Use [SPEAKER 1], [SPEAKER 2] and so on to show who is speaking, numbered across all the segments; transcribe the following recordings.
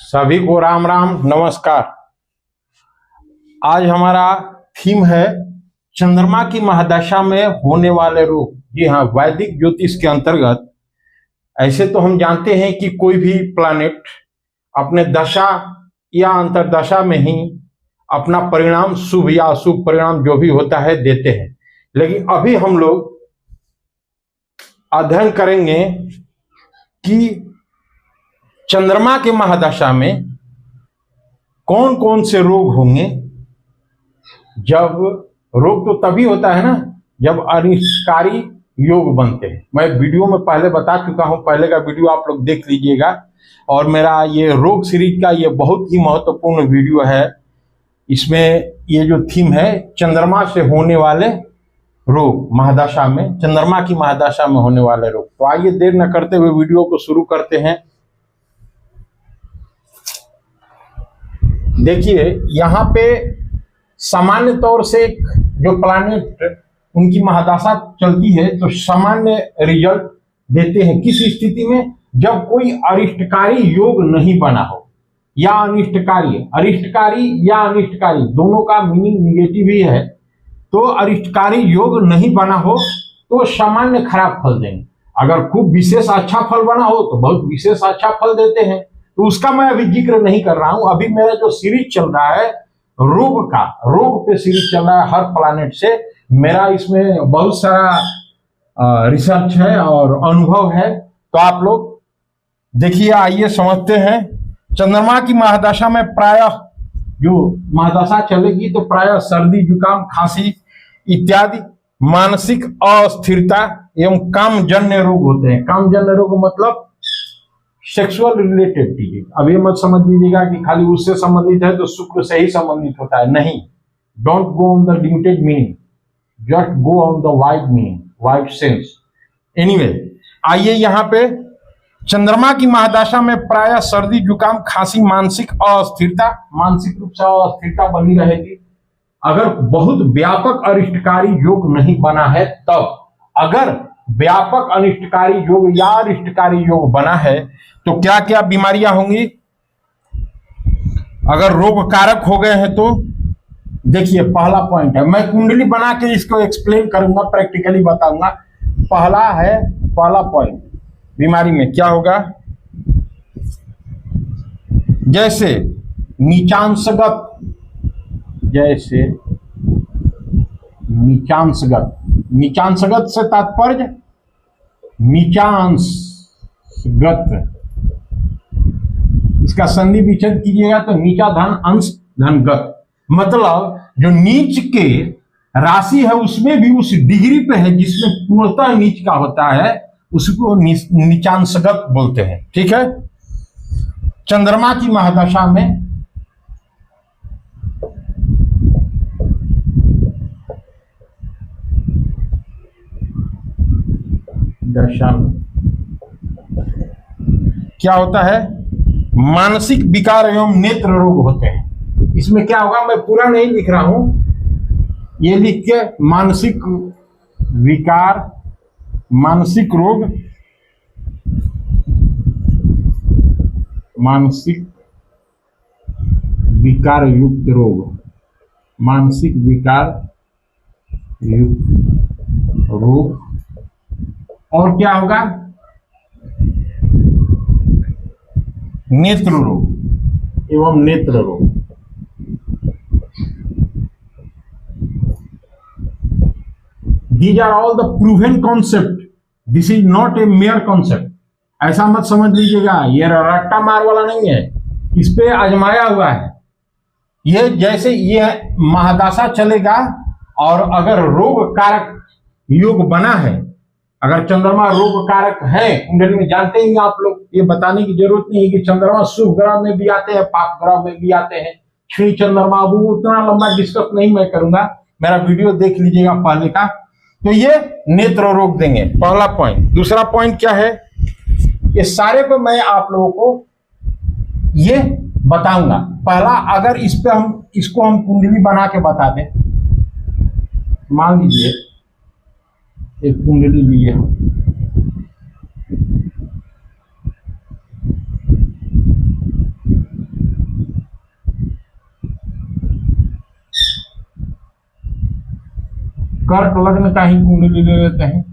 [SPEAKER 1] सभी को राम राम नमस्कार। आज हमारा थीम है चंद्रमा की महादशा में होने वाले रोग। जी हाँ, वैदिक ज्योतिष के अंतर्गत ऐसे तो हम जानते हैं कि कोई भी प्लैनेट अपने दशा या अंतर्दशा में ही अपना परिणाम, शुभ या अशुभ परिणाम जो भी होता है, देते हैं। लेकिन अभी हम लोग अध्ययन करेंगे कि चंद्रमा के महादशा में कौन कौन से रोग होंगे। जब रोग तो तभी होता है ना जब अनिष्टकारी योग बनते हैं। मैं वीडियो में पहले बता चुका हूं, पहले का वीडियो आप लोग देख लीजिएगा। और मेरा ये रोग सीरीज का ये बहुत ही महत्वपूर्ण वीडियो है। इसमें ये जो थीम है चंद्रमा से होने वाले रोग, महादशा में, चंद्रमा की महादशा में होने वाले रोग। तो आइए देर न करते हुए वीडियो को शुरू करते हैं। देखिए, यहाँ पे सामान्य तौर से जो प्लैनेट उनकी महादशा चलती है तो सामान्य रिजल्ट देते हैं। किस स्थिति में? जब कोई अरिष्टकारी योग नहीं बना हो या अनिष्टकारी। अरिष्टकारी या अनिष्टकारी दोनों का मीनिंग निगेटिव ही है। तो अरिष्टकारी योग नहीं बना हो तो सामान्य खराब फल देंगे। अगर खूब विशेष अच्छा फल बना हो तो बहुत विशेष अच्छा फल देते हैं। तो उसका मैं अभी जिक्र नहीं कर रहा हूं। अभी मेरा जो सीरीज चल रहा है रोग का, रोग पे सीरीज चल रहा है हर प्लैनेट से। मेरा इसमें बहुत सारा रिसर्च है और अनुभव है। तो आप लोग देखिए, आइए समझते हैं। चंद्रमा की महादशा में प्रायः जो महादशा चलेगी तो प्रायः सर्दी, जुकाम, खांसी इत्यादि मानसिक अस्थिरता एवं कामजन्य रोग होते हैं। कामजन्य रोग मतलब सेक्सुअल रिलेटेड चीजें। अब ये मत समझ लीजिएगा कि खाली उससे संबंधित है तो शुक्र से ही संबंधित होता है। नहीं, don't go on the limited meaning, just go on the wide meaning, wide sense. Anyway, आइए यहाँ पे चंद्रमा की महादशा में प्रायः सर्दी, जुकाम, खांसी, मानसिक अस्थिरता, मानसिक रूप से अस्थिरता बनी रहेगी। अगर बहुत व्यापक अरिष्टकारी योग नहीं बना है तब। अगर व्यापक अनिष्टकारी योग या अरिष्टकारी योग बना है तो क्या क्या बीमारियां होंगी। अगर रोग कारक हो गए हैं तो देखिए, पहला पॉइंट है, मैं कुंडली बना के इसको एक्सप्लेन करूंगा, प्रैक्टिकली बताऊंगा। पहला पॉइंट बीमारी में क्या होगा। जैसे नीचांशगत, नीचांशगत से तात्पर्य नीचांशगत, इसका संधि विच्छेद कीजिएगा तो नीचा धन अंश धन गत। मतलब जो नीच के राशि है उसमें भी उस डिग्री पे है जिसमें पूर्णतः नीच का होता है, उसको नीचांशगत बोलते हैं। ठीक है। चंद्रमा की महादशा में क्या होता है? मानसिक विकार एवं नेत्र रोग होते हैं। इसमें क्या होगा, मैं पूरा नहीं लिख रहा हूं, ये लिख के मानसिक विकार, मानसिक रोग, मानसिक विकार युक्त रोग, मानसिक विकार युक्त रोग। और क्या होगा? नेत्र रोग एवं नेत्र रोग। These are all the proven concept. This is not a mere concept. ऐसा मत समझ लीजिएगा, ये रट्टा मार वाला नहीं है, इस पे आजमाया हुआ है। ये जैसे ये महादशा चलेगा और अगर रोग कारक योग बना है, अगर चंद्रमा रोग कारक है कुंडली में, जानते ही आप लोग, ये बताने की जरूरत नहीं है कि चंद्रमा शुभ ग्रह में भी आते हैं, पाप ग्रह में भी आते हैं। श्री चंद्रमा, वो उतना लंबा डिस्कस नहीं मैं करूंगा, मेरा वीडियो देख लीजिएगा पहले का। तो ये नेत्र रोग देंगे, पहला पॉइंट। दूसरा पॉइंट क्या है, ये सारे को मैं आप लोगों को ये बताऊंगा। पहला, अगर इस पे इसको हम कुंडली बना के बता दें, मान लीजिए एक कुंडली लिए हम, कर्क लग्न का ही कुंडली ले लेते हैं।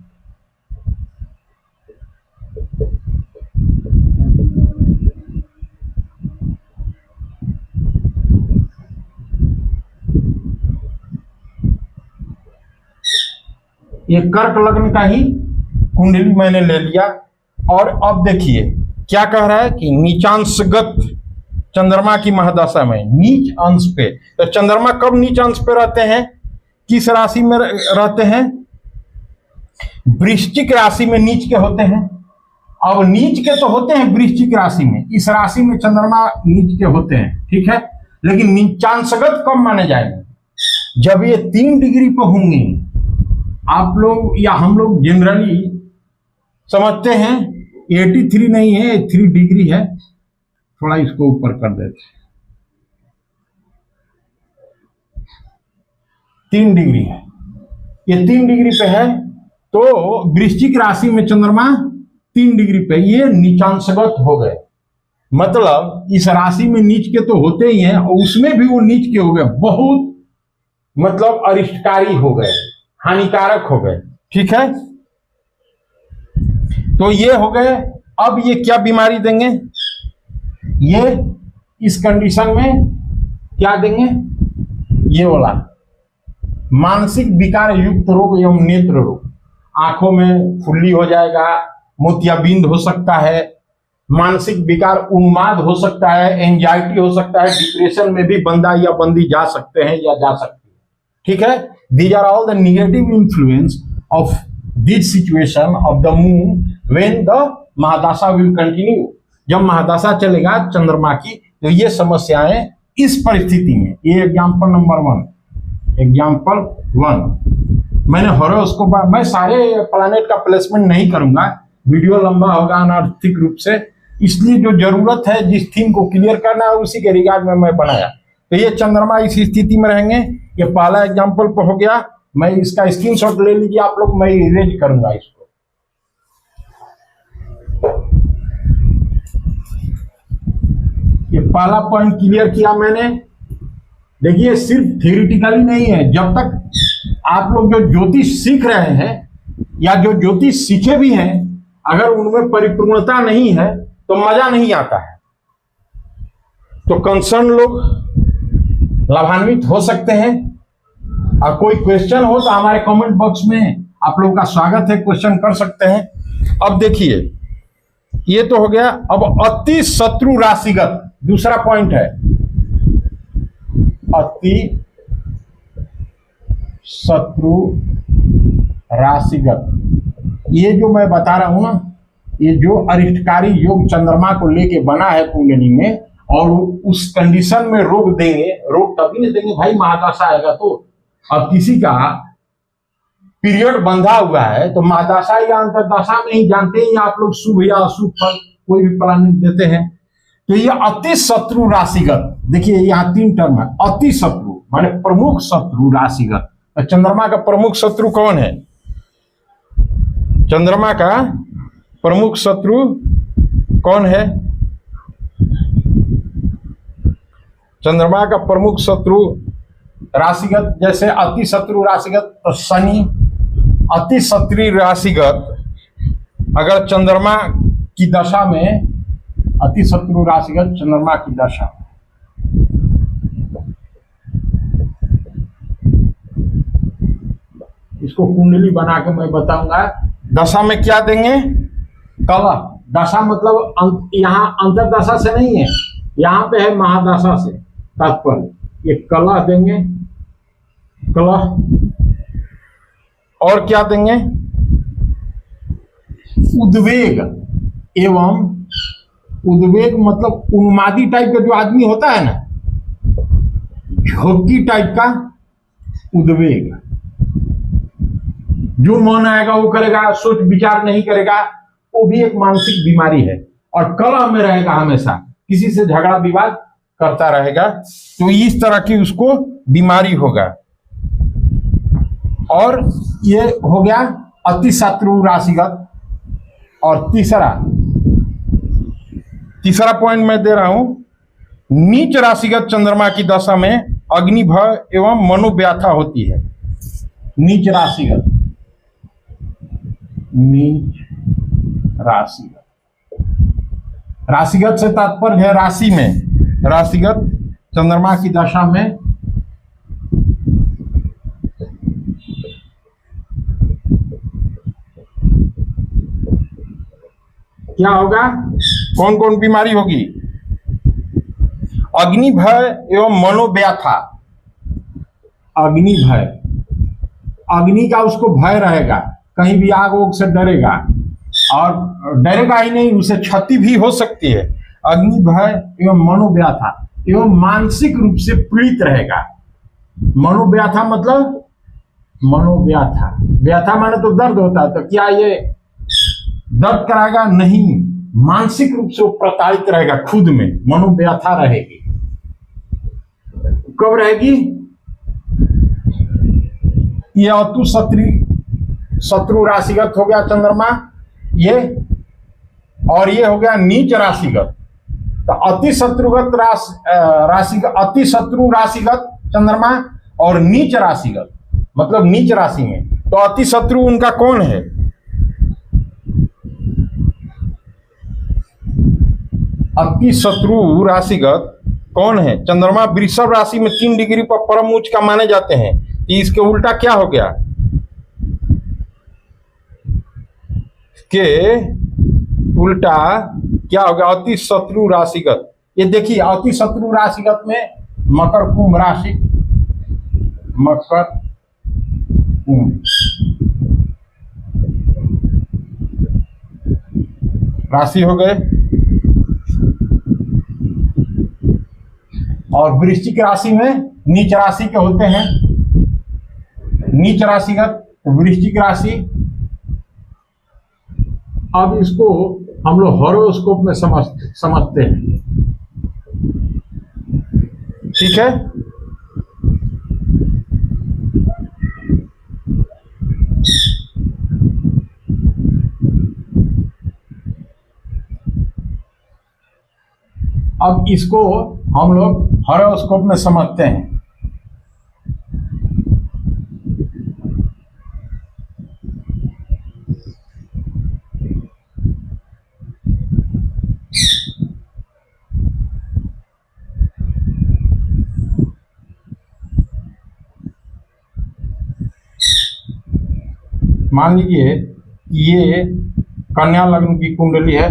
[SPEAKER 1] ये कर्क लग्न का ही कुंडली मैंने ले लिया। और अब देखिए क्या कह रहा है कि नीचांशगत चंद्रमा की महादशा में नीच अंश पे, तो चंद्रमा कब नीच अंश पे रहते हैं, किस राशि में रहते हैं, वृश्चिक राशि में नीच के होते हैं। अब नीच के तो होते हैं वृश्चिक राशि में, इस राशि में चंद्रमा नीच के होते हैं, ठीक है। लेकिन नीचांशगत कब माने जाएंगे, जब ये 3 डिग्री पर होंगे। आप लोग या हम लोग जनरली समझते हैं 83 नहीं है, 3 डिग्री है। थोड़ा इसको ऊपर कर देते, 3 डिग्री है, ये 3 डिग्री पे है। तो वृश्चिक राशि में चंद्रमा 3 डिग्री पे, ये नीचांशगत हो गए, मतलब इस राशि में नीच के तो होते ही हैं और उसमें भी वो नीच के हो गए, बहुत मतलब अरिष्टकारी हो गए, हानिकारक हो गए, ठीक है। तो ये हो गए। अब ये क्या बीमारी देंगे, ये इस कंडीशन में क्या देंगे, ये वाला मानसिक विकार युक्त रोग एवं नेत्र रोग, आंखों में फुल्ली हो जाएगा, मोतियाबिंद हो सकता है, मानसिक विकार उन्माद हो सकता है, एंजाइटी हो सकता है, डिप्रेशन में भी बंदा या बंदी जा सकते हैं या जा सकती है, ठीक है। These are all the negative influence of this situation of the moon when the mahadasha will continue. जब महादशा चलेगा चंद्रमा की, तो ये समस्याएं इस परिस्थिति में, ये एग्जाम्पल नंबर 1, एग्जाम्पल 1 मैंने हॉरोस्कोप, मैं सारे प्लैनेट का प्लेसमेंट नहीं करूंगा, वीडियो लंबा होगा अनार्थिक रूप से, इसलिए जो जरूरत है जिस थीम को क्लियर करना है उसी के रिगार्ड में मैं बनाया। तो ये चंद्रमा इस स्थिति में रहेंगे, ये पहला एग्जाम्पल पर हो गया। मैं इसका स्क्रीनशॉट ले लीजिए आप लोग, मैं इरेज करूंगा इसको। ये पहला पॉइंट क्लियर किया मैंने। देखिए सिर्फ थियोरिटिकली नहीं है, जब तक आप लोग जो ज्योतिष सीख रहे हैं या जो ज्योतिष सीखे भी हैं, अगर उनमें परिपूर्णता नहीं है तो मजा नहीं आता है। तो कंसर्न लोग लाभान्वित हो सकते हैं। और कोई क्वेश्चन हो तो हमारे कमेंट बॉक्स में आप लोगों का स्वागत है, क्वेश्चन कर सकते हैं। अब देखिए ये तो हो गया। अब अति शत्रु राशिगत दूसरा पॉइंट है, अति शत्रु राशिगत। ये जो मैं बता रहा हूं ना, ये जो अरिष्टकारी योग चंद्रमा को लेके बना है कुंडली में, और उस कंडीशन में रोग देंगे, रोग तभी नहीं देंगे भाई महादशा आएगा तो। अब किसी का पीरियड बंधा हुआ है तो महादशा या अंतरदशा में ही जानते हैं आप लोग शुभ या अशुभ फल कोई भी प्लानिंग देते हैं। तो ये अति शत्रु राशिगत, देखिए यहाँ 3 टर्म है। अति शत्रु माने प्रमुख शत्रु राशिगत। चंद्रमा का प्रमुख शत्रु कौन है, चंद्रमा का प्रमुख शत्रु कौन है, चंद्रमा का प्रमुख शत्रु राशिगत, जैसे अति शत्रु राशिगत तो शनि। अति शत्रु राशिगत अगर चंद्रमा की दशा में, अति शत्रु राशिगत चंद्रमा की दशा, इसको कुंडली बना के मैं बताऊंगा। दशा में क्या देंगे, कलह। दशा मतलब यहाँ अंतरदशा से नहीं है, यहाँ पे है महादशा से तात्पर्य। ये कलह देंगे, कलह। और क्या देंगे, उद्वेग एवं, उद्वेग मतलब उन्मादी टाइप का जो आदमी होता है ना, झोंकी टाइप का उद्वेग, जो मन आएगा वो करेगा, सोच विचार नहीं करेगा, वो भी एक मानसिक बीमारी है। और कलह में रहेगा, हमेशा किसी से झगड़ा विवाद करता रहेगा, तो इस तरह की उसको बीमारी होगा। और ये हो गया अति शत्रु राशिगत। और तीसरा पॉइंट मैं दे रहा हूं, नीच राशिगत चंद्रमा की दशा में अग्नि भय एवं मनोव्यथा होती है। नीच राशिगत, नीच राशिगत। राशिगत से तात्पर्य है राशि में, राशिगत चंद्रमा की दशा में क्या होगा, कौन कौन बीमारी होगी? अग्नि भय एवं मनोव्यथा। अग्नि भय, अग्नि का उसको भय रहेगा, कहीं भी आग उग से डरेगा, और डरेगा ही नहीं, उसे क्षति भी हो सकती है। अग्नि भय एवं मनोव्यथा, एवं मानसिक रूप से पीड़ित रहेगा। मनोव्यथा मतलब, मनोव्यथा, व्यथा माने तो दर्द होता है, तो क्या ये दर्द कराएगा? नहीं, मानसिक रूप से वो प्रताड़ित रहेगा, खुद में मनोव्यथा रहेगी। कब रहेगी? ये अतु शत्रु राशिगत हो गया चंद्रमा, ये, और ये हो गया नीच राशिगत। तो अति शत्रुगत अति शत्रु राशिगत चंद्रमा और नीच राशिगत, मतलब नीच राशि में। तो अति शत्रु उनका कौन है? अति शत्रु राशिगत कौन है? चंद्रमा वृषभ राशि में 3 डिग्री पर परम उच्च का माने जाते हैं। इसके उल्टा क्या हो गया? के उल्टा क्या हो गया? अति शत्रु राशिगत। ये देखिए, अति शत्रु राशिगत में मकर कुंभ राशि, मकर कुंभ राशि हो गए, और वृश्चिक राशि में नीच राशि के होते हैं, नीच राशिगत वृश्चिक राशि। अब इसको हम लोग हॉरोस्कोप में समझते हैं, ठीक है। अब इसको हम लोग हॉरोस्कोप में समझते हैं। मान लीजिए ये कन्या लग्न की कुंडली है,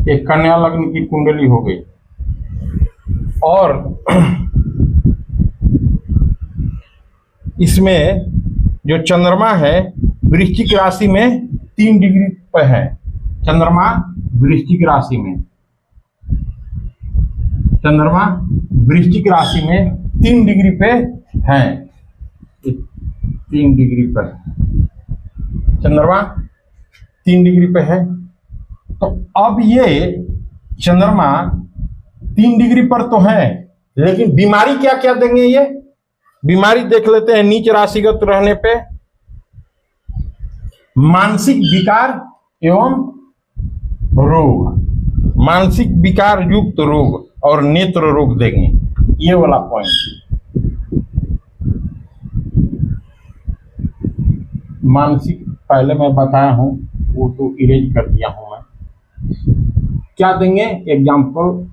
[SPEAKER 1] एक कन्या लग्न की कुंडली हो गई, और इसमें जो चंद्रमा है वृश्चिक राशि में 3 डिग्री पर है। चंद्रमा वृश्चिक राशि में, चंद्रमा वृश्चिक राशि में 3 डिग्री पे है, 3 डिग्री पर चंद्रमा 3 डिग्री पे है। तो अब ये चंद्रमा 3 डिग्री पर तो है, लेकिन बीमारी क्या क्या देंगे? ये बीमारी देख लेते हैं। नीच राशिगत रहने पे मानसिक विकार एवं रोग, मानसिक विकार युक्त रोग और नेत्र रोग देंगे, ये वाला पॉइंट। मानसिक पहले मैं बताया हूं, वो तो इरेज कर दिया हूं मैं। क्या देंगे? एग्जाम्पल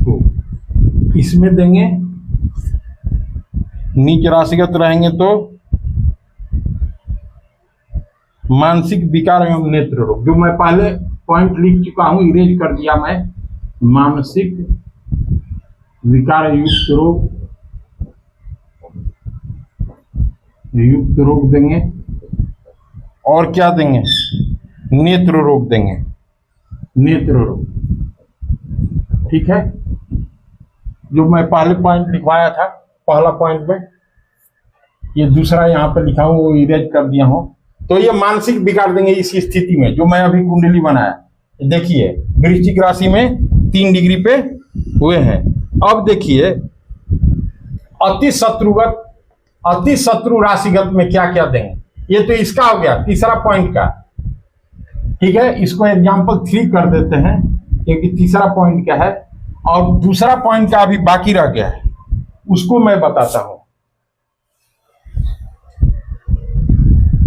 [SPEAKER 1] तो इसमें देंगे, नीच राशिगत रहेंगे तो मानसिक विकार एवं नेत्र रोग, जो मैं पहले पॉइंट लिख चुका हूं, इरेज कर दिया मैं। मानसिक विकार युक्त रोग देंगे, और क्या देंगे? नेत्र रोग देंगे, नेत्र रोग, ठीक है। जो मैं पहले पॉइंट लिखवाया था, पहला पॉइंट में, ये दूसरा यहाँ पे लिखा हूं, वो इरेज कर दिया हूं। तो ये मानसिक विकार देंगे इस स्थिति में, जो मैं अभी कुंडली बनाया। देखिए वृश्चिक राशि में 3 डिग्री पे हुए हैं। अब देखिए अति शत्रु राशिगत में क्या क्या देंगे। ये तो इसका हो गया तीसरा पॉइंट का। ठीक है, इसको एग्जाम्पल 3 कर देते हैं क्योंकि तीसरा पॉइंट क्या है और दूसरा पॉइंट क्या अभी बाकी रह गया है उसको मैं बताता हूं।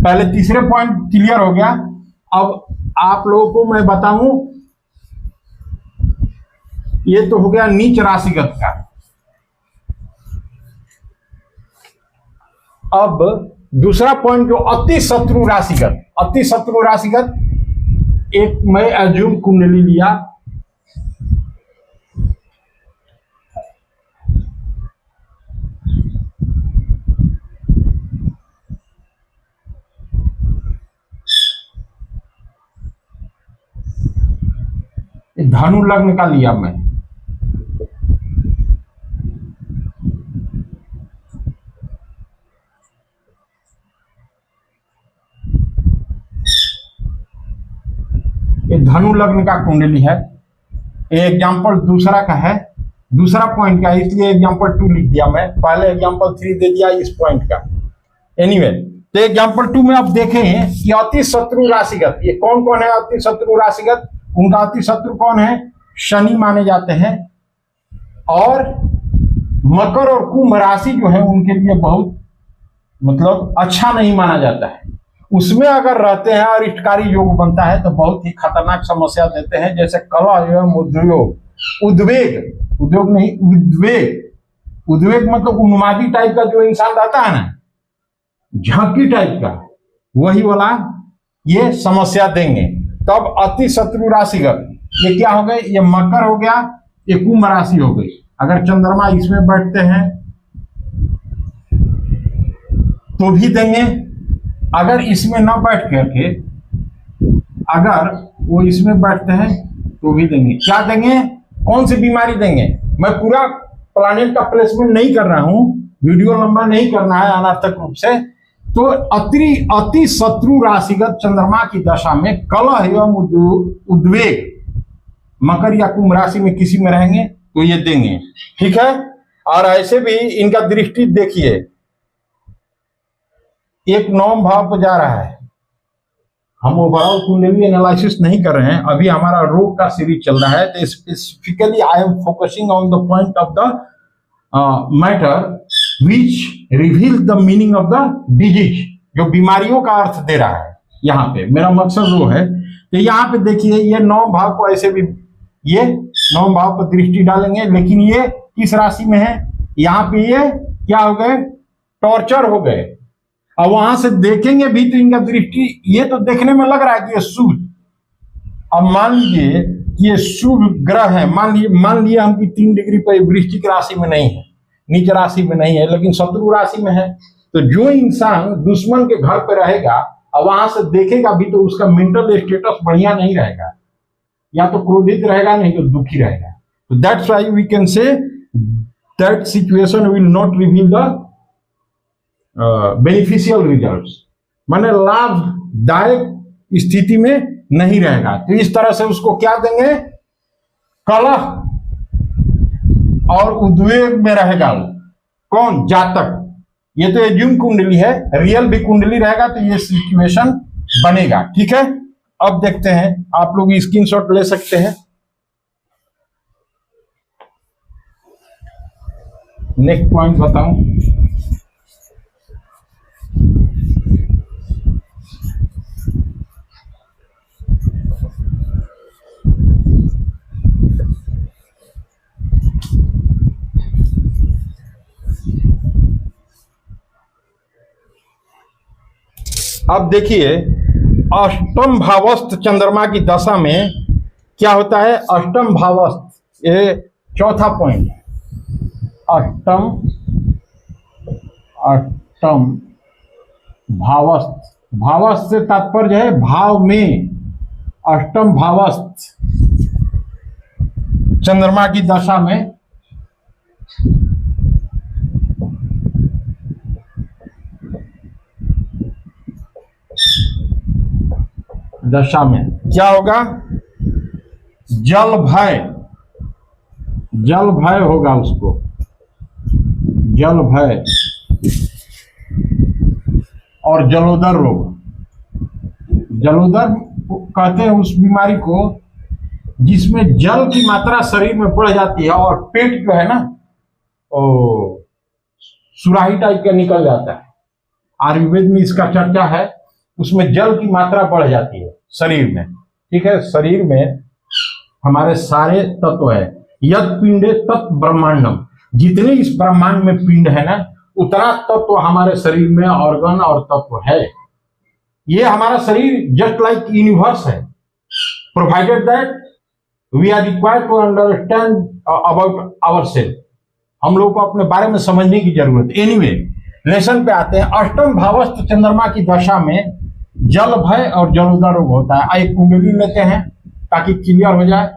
[SPEAKER 1] पहले तीसरे पॉइंट क्लियर हो गया, अब आप लोगों को मैं बताऊं, ये तो हो गया नीच राशिगत का। अब दूसरा पॉइंट जो अति शत्रु राशिगत, अति शत्रु राशिगत, एक मैं एज्यूम कुंडली लिया, धनु लग्न का लिया मैं, ये धनु लग्न का कुंडली है। ये एग्जाम्पल दूसरा का है, दूसरा पॉइंट का, इसलिए एग्जाम्पल 2 लिख दिया मैं, पहले एग्जाम्पल 3 दे दिया इस पॉइंट का। एनीवे, तो एग्जाम्पल 2 में अब देखें कि अति शत्रु राशिगत, ये कौन कौन है अति शत्रु राशिगत, उनका अति शत्रु कौन है, शनि माने जाते हैं, और मकर और कुंभ राशि जो है उनके लिए बहुत मतलब अच्छा नहीं माना जाता है। उसमें अगर रहते हैं और इष्टकारी योग बनता है तो बहुत ही खतरनाक समस्या देते हैं, जैसे कलह एवं उद्योग, उद्वेग, उद्योग नहीं उद्वेग, उद्वेग मतलब उन्मादी टाइप का जो इंसान रहता है ना, झांकी टाइप का, वही वाला ये समस्या देंगे। तब अति शत्रु राशिगत ये क्या हो गए, ये मकर हो गया, ये कुंभ राशि हो गई। अगर चंद्रमा इसमें बैठते हैं तो भी देंगे, अगर इसमें ना बैठ करके अगर वो इसमें बैठते हैं तो भी देंगे। क्या देंगे, कौन सी बीमारी देंगे, मैं पूरा प्लैनेट का प्लेसमेंट नहीं कर रहा हूं, वीडियो लंबा नहीं करना है अनर्थक रूप से। तो अति शत्रु राशिगत चंद्रमा की दशा में कलह एवं उद्वेग मकर या कुंभ राशि में किसी में रहेंगे तो ये देंगे, ठीक है। और ऐसे भी इनका दृष्टि देखिए, एक 9 भाव पर जा रहा है। हम ओवरऑल कुंडली एनालिसिस नहीं कर रहे हैं, अभी हमारा रोग का सीरीज चल रहा है, तो specifically I am focusing on the point of the matter which reveal the meaning of the disease, जो बीमारियों का अर्थ दे रहा है। यहाँ पे मेरा मकसद वो है। तो यहाँ पे देखिए, ये 9 भाव को ऐसे भी ये 9 भाव पर दृष्टि डालेंगे, लेकिन ये किस राशि में है, यहाँ पे ये क्या हो गए, टॉर्चर हो गए। और वहां से देखेंगे भी तो इनका दृष्टि, ये तो देखने में लग रहा है कि ये शुभ, अब मान लीजिए कि ये शुभ ग्रह है, मान लिए हम कि 3 डिग्री पर वृश्चिक राशि में नहीं है, नीच राशि में नहीं है, लेकिन शत्रु राशि में है। तो जो इंसान दुश्मन के घर पे रहेगा और वहां से देखेगा भी तो उसका मेंटल स्टेटस बढ़िया नहीं रहेगा, या तो क्रोधित रहेगा नहीं तो दुखी रहेगा। तो that's why we can say that situation will not reveal the beneficial results, माने लाभदायक स्थिति में नहीं रहेगा। तो इस तरह से उसको क्या देंगे, कलह और उद्वेग में रहेगा कौन, जातक। ये तो एज्यूम कुंडली है, रियल भी कुंडली रहेगा तो ये सिचुएशन बनेगा, ठीक है। अब देखते हैं, आप लोग स्क्रीनशॉट ले सकते हैं। नेक्स्ट पॉइंट बताऊं, अब देखिए अष्टम भावस्थ चंद्रमा की दशा में क्या होता है। अष्टम भावस्थ, ये चौथा पॉइंट, अष्टम भावस्थ, भावस्थ से तात्पर्य है भाव में। अष्टम भावस्थ चंद्रमा की दशा में क्या होगा, जल भय होगा उसको, जल भय और जलोदर रोग। जलोदर कहते हैं उस बीमारी को जिसमें जल की मात्रा शरीर में बढ़ जाती है और पेट जो है ना ओ सुराही टाइप का निकल जाता है। आयुर्वेद में इसका चर्चा है। उसमें जल की मात्रा बढ़ जाती है शरीर में। ठीक है, शरीर में हमारे सारे तत्व है। यद पिंडे तत् ब्रह्मांडम, जितने इस ब्रह्मांड में पिंड है ना उतना तत्व हमारे शरीर में ऑर्गन और तत्व है। ये हमारा शरीर जस्ट लाइक यूनिवर्स है, provided that we are required to understand about our self. हम लोग को अपने बारे में समझने की जरूरत। एनीवे लेसन पे आते हैं। अष्टम भावस्थ चंद्रमा की दशा में जल भय और जलोदर रोग होता है। एक कुंडली लेते हैं ताकि क्लियर हो जाए।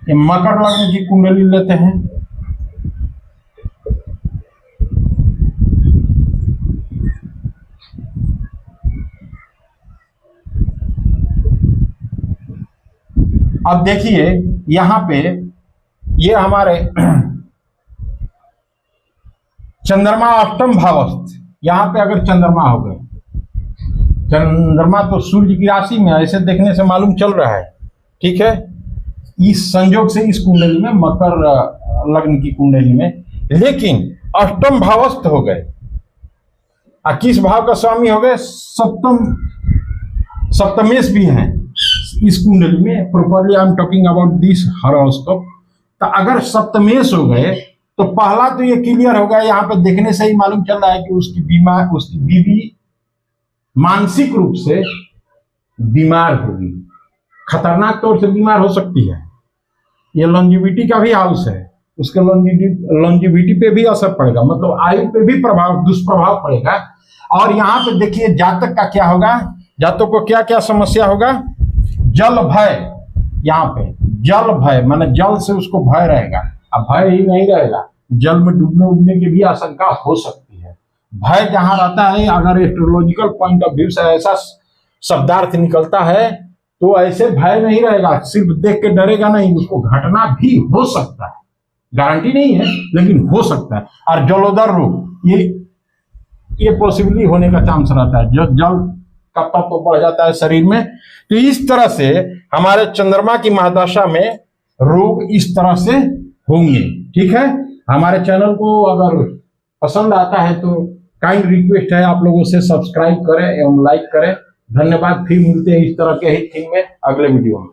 [SPEAKER 1] ये मकर लग्न की कुंडली लेते हैं। अब देखिए यहां पे ये हमारे चंद्रमा अष्टम भावस्थ, यहां पे अगर चंद्रमा हो गए, चंद्रमा तो सूर्य की राशि में ऐसे देखने से मालूम चल रहा है। ठीक है, इस संयोग से इस कुंडली में मकर लग्न की कुंडली में, लेकिन अष्टम भावस्थ हो गए। किस भाव का स्वामी हो गए? सप्तमेश भी हैं इस कुंडली में। Properly I am talking about this horoscope. तो अगर सप्तमेश हो गए तो पहला तो ये क्लियर हो गया, यहाँ पे देखने से ही मालूम चल रहा है कि उसकी बीवी मानसिक रूप से बीमार होगी, खतरनाक तौर से बीमार हो सकती है। ये लॉन्जिविटी का भी हाउस है, उसके लॉन्जिविटी पे भी असर पड़ेगा, मतलब आयु पे भी दुष्प्रभाव पड़ेगा। और यहाँ पे देखिए जातक का क्या होगा, जातक को क्या क्या समस्या होगा? जल भय। यहाँ पे जल भय माने जल से उसको भय रहेगा। अब भय ही नहीं रहेगा, जल में डूबने उबने की भी आशंका हो सकती है। भय जहां रहता है, अगर एस्ट्रोलॉजिकल पॉइंट ऑफ व्यू से ऐसा शब्दार्थ निकलता है तो ऐसे भय नहीं रहेगा, सिर्फ देख के डरेगा नहीं, उसको घटना भी हो सकता है, गारंटी नहीं है लेकिन हो सकता है। और जलोदर रोग ये पॉसिबली होने का चांस रहता है, जो जल का तत्व बढ़ जाता है शरीर में। तो इस तरह से हमारे चंद्रमा की महादशा में रोग इस तरह से होंगे। ठीक है, हमारे चैनल को अगर पसंद आता है तो काइंड रिक्वेस्ट है आप लोगों से सब्सक्राइब करें एवं लाइक करें। धन्यवाद। फिर मिलते हैं इस तरह के ही थीम में अगले वीडियो में।